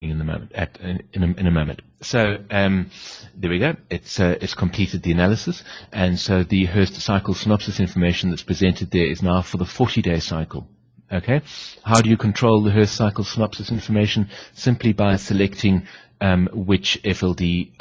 in the moment. In a moment. So there we go. It's completed the analysis, and so the Hurst cycle synopsis information that's presented there is now for the 40-day cycle. Okay. How do you control the Hurst cycle synopsis information? Simply by selecting which FLD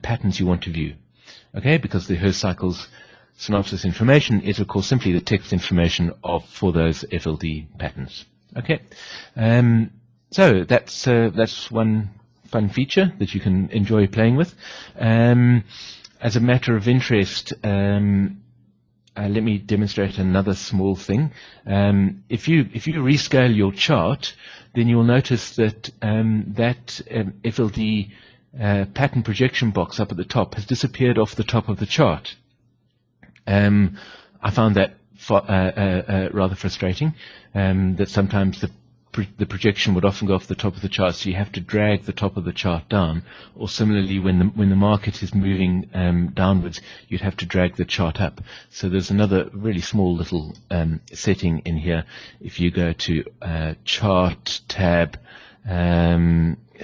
patterns you want to view. Okay, because the Hurst cycles synopsis information is, of course, simply the text information for those FLD patterns. Okay, so that's one fun feature that you can enjoy playing with. As a matter of interest, let me demonstrate another small thing. If you rescale your chart, then you'll notice that FLD pattern projection box up at the top has disappeared off the top of the chart. I found that rather frustrating, that sometimes the projection would often go off the top of the chart, so you have to drag the top of the chart down, or similarly when the market is moving downwards, you'd have to drag the chart up. So there's another really small little setting in here. If you go to chart tab,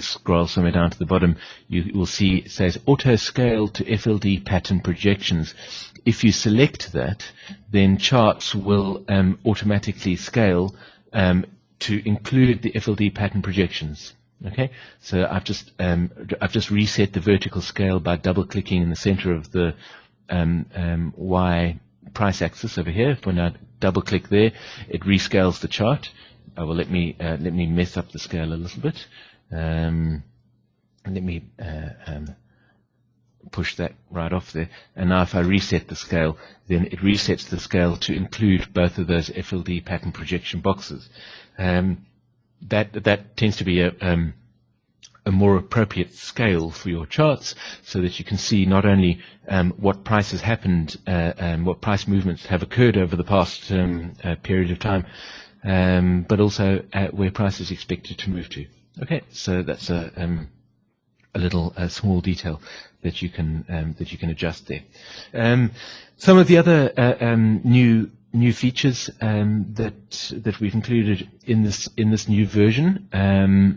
scroll somewhere down to the bottom, you will see it says auto scale to FLD pattern projections. If you select that, then charts will automatically scale to include the FLD pattern projections. Okay, so I've just reset the vertical scale by double clicking in the center of the Y price axis over here. When I double click there, it rescales the chart. Well, let me mess up the scale a little bit. Let me push that right off there. And now if I reset the scale, then it resets the scale to include both of those FLD pattern projection boxes. That tends to be a more appropriate scale for your charts, so that you can see not only what prices happened, what price movements have occurred over the past period of time, but also where price is expected to move to. Okay, so that's a little small detail that you can adjust there. Some of the other new features that we've included in this new version.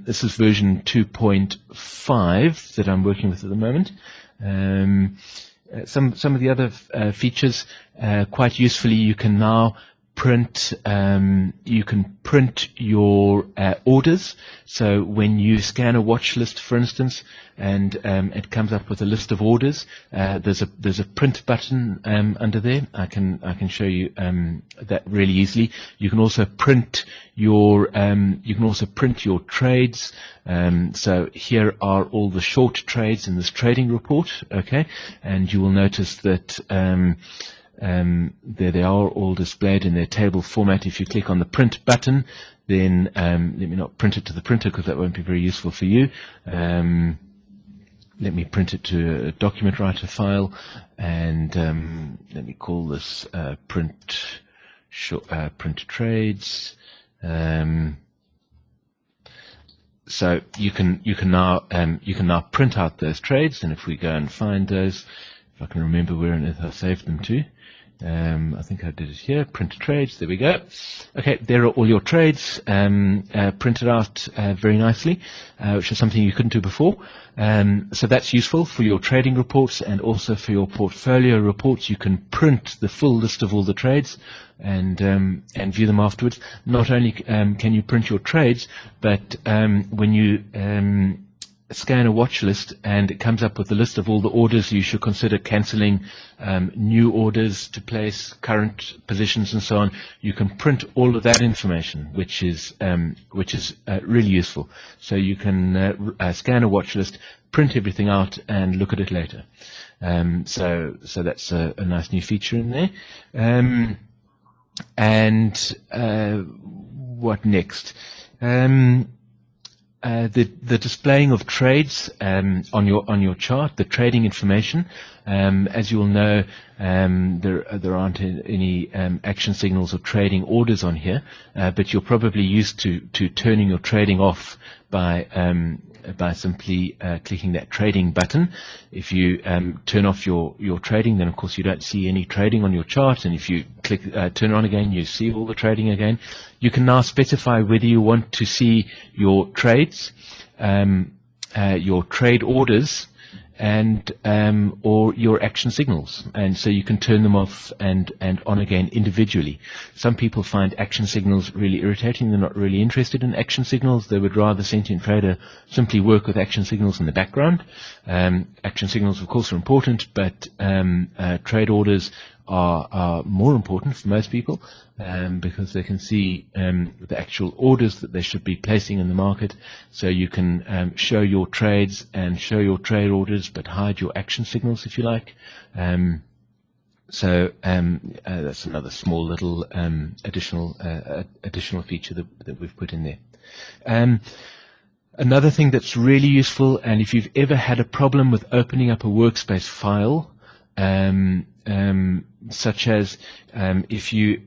This is version 2.5 that I'm working with at the moment. Some of the other features, quite usefully, you can now print your orders. So when you scan a watch list, for instance, and it comes up with a list of orders, there's a print button under there. I can show you that really easily. You can also print your trades. So here are all the short trades in this trading report. Okay, and you will notice that there they are, all displayed in their table format. If you click on the print button, then let me not print it to the printer because that won't be very useful for you. Let me print it to a document writer file, and let me call this print trades. So you can now print out those trades, and if we go and find those, if I can remember where on earth I saved them to. I think I did it here, print trades, there we go. Okay, there are all your trades printed out very nicely, which is something you couldn't do before. So that's useful for your trading reports and also for your portfolio reports. You can print the full list of all the trades and view them afterwards. Not only can you print your trades, but when you scan a watch list and it comes up with a list of all the orders you should consider cancelling, new orders to place, current positions and so on, you can print all of that information, which is really useful. So you can scan a watch list, print everything out and look at it later. So that's a nice new feature in there. What next? The displaying of trades on your chart, the trading information. As you will know, there aren't any action signals or trading orders on here, but you're probably used to turning your trading off by simply clicking that trading button. If you turn off your trading, then of course you don't see any trading on your chart, and if you click turn on again, you see all the trading again. You can now specify whether you want to see your trades, your trade orders, and or your action signals, and so you can turn them off and on again individually. Some people find action signals really irritating. They're not really interested in action signals. They would rather Sentient Trader simply work with action signals in the background. Action signals, of course, are important, but trade orders are more important for most people, because they can see the actual orders that they should be placing in the market. So you can show your trades and show your trade orders, but hide your action signals if you like. So that's another small little additional feature that we've put in there. Another thing that's really useful, and if you've ever had a problem with opening up a workspace file, such as if you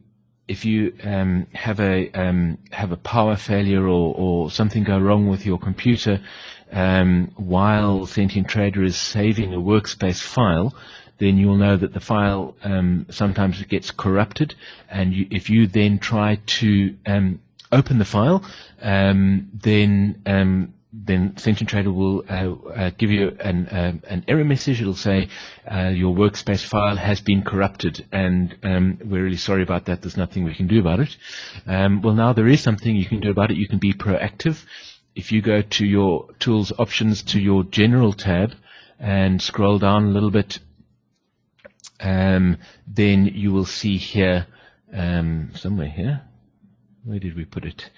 have a power failure or something go wrong with your computer while Sentient Trader is saving a workspace file, then you'll know that the file sometimes gets corrupted, and if you then try to open the file, then Sentient Trader will give you an error message. It'll say your workspace file has been corrupted, and we're really sorry about that. There's nothing we can do about it. Well, now there is something you can do about it. You can be proactive. If you go to your Tools Options to your General tab and scroll down a little bit, then you will see here, somewhere here, where did we put it?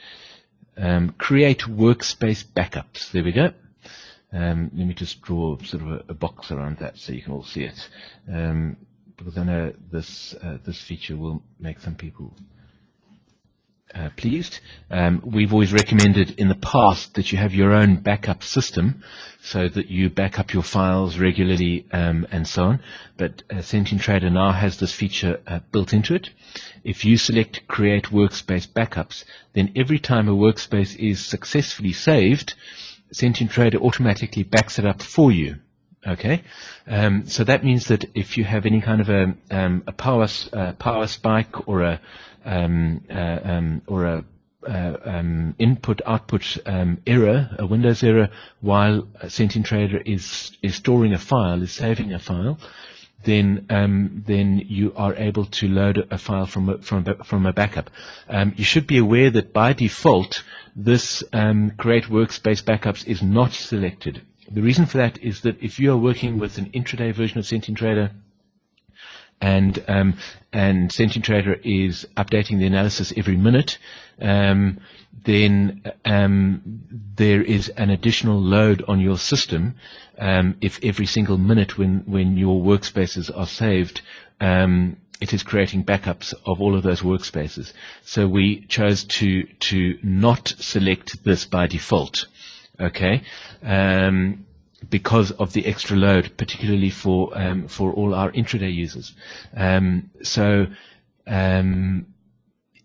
Create workspace backups. There we go. Let me just draw sort of a box around that so you can all see it, because I know this feature will make some people pleased. We've always recommended in the past that you have your own backup system so that you back up your files regularly and so on, but Sentient Trader now has this feature built into it. If you select Create Workspace Backups, then every time a workspace is successfully saved, Sentient Trader automatically backs it up for you. Okay, so that means that if you have any kind of a power spike or a input-output error, a Windows error, while Sentient Trader is storing a file, is saving a file, then you are able to load a file from a backup. You should be aware that by default, this Create Workspace Backups is not selected. The reason for that is that if you are working with an intraday version of Sentient Trader, and Sentient Trader is updating the analysis every minute, then there is an additional load on your system if every single minute when your workspaces are saved, it is creating backups of all of those workspaces. So we chose to not select this by default. Okay. Because of the extra load, particularly for all our intraday users.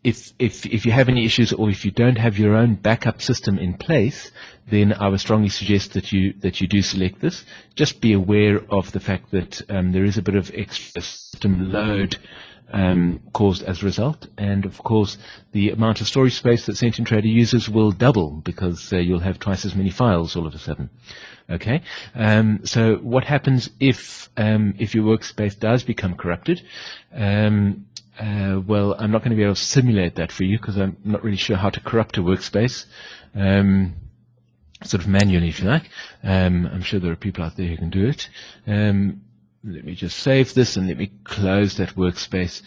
If you have any issues, or if you don't have your own backup system in place, then I would strongly suggest that you do select this. Just be aware of the fact that there is a bit of extra system load caused as a result, and of course the amount of storage space that Sentient Trader uses will double, because you'll have twice as many files all of a sudden. Okay, so what happens if your workspace does become corrupted? Well, I'm not going to be able to simulate that for you, because I'm not really sure how to corrupt a workspace, sort of manually, if you like. I'm sure there are people out there who can do it. Let me just save this and let me close that workspace.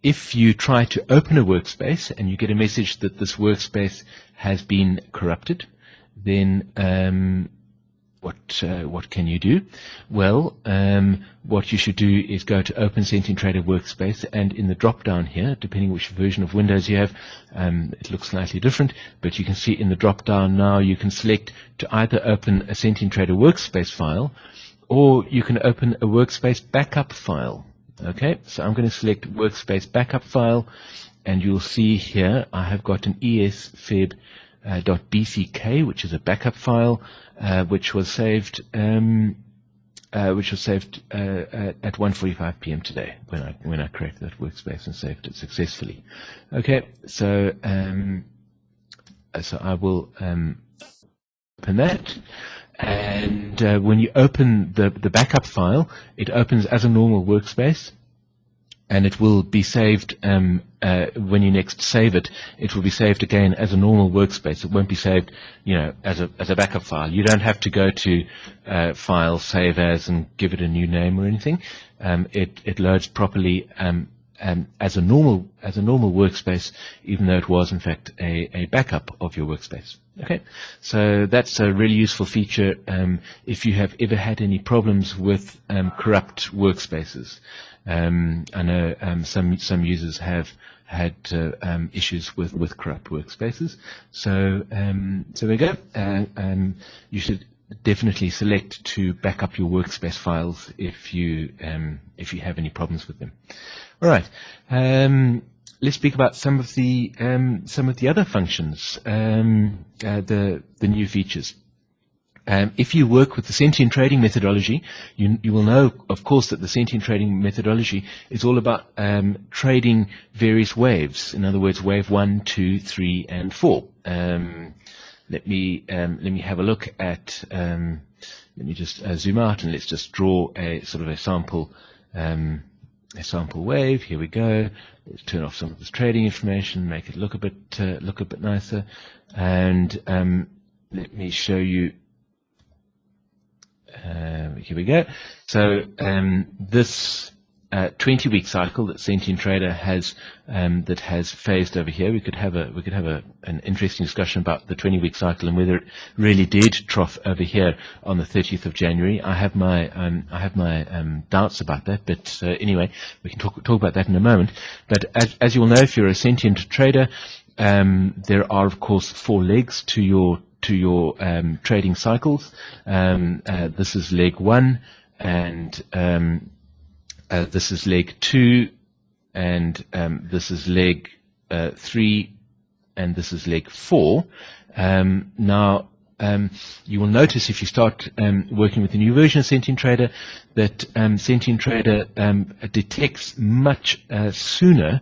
If you try to open a workspace and you get a message that this workspace has been corrupted, then what can you do? Well, what you should do is go to Open Sentient Trader Workspace, and in the drop down here, depending which version of Windows you have, it looks slightly different, but you can see in the drop down now you can select to either open a Sentient Trader Workspace file or you can open a workspace backup file. Okay, so I'm going to select workspace backup file, and you'll see here I have got an esfeb.bck, which is a backup file, which was saved at 1:45 p.m. today when I created that workspace and saved it successfully. Okay, so I will open that. And when you open the backup file, it opens as a normal workspace, and it will be saved when you next save it. It will be saved again as a normal workspace. It won't be saved, as a backup file. You don't have to go to File, Save As, and give it a new name or anything. It loads properly as a normal workspace, even though it was in fact a backup of your workspace. Okay, so that's a really useful feature if you have ever had any problems with corrupt workspaces. I know some users have had issues with corrupt workspaces. So there we go. You should definitely select to back up your workspace files if you have any problems with them. All right. Let's speak about some of the other functions, the new features. If you work with the sentient trading methodology, you will know, of course, that the sentient trading methodology is all about trading various waves. In other words, wave 1, 2, 3, and 4. Let me have a look at. Let me just zoom out and let's just draw a sort of a sample wave. Here we go. Let's turn off some of this trading information, make it look a bit nicer, and let me show you. Here we go. So this 20-week cycle that Sentient Trader has phased over here. We could have an interesting discussion about the 20-week cycle and whether it really did trough over here on the 30th of January. I have my doubts about that, but anyway, we can talk about that in a moment. But as you will know, if you're a Sentient Trader, there are of course 4 legs to your trading cycles. This is leg 1, and this is leg 2, and this is leg 3, and this is leg 4. Now, you will notice if you start working with the new version of Sentient Trader that Sentient Trader detects much sooner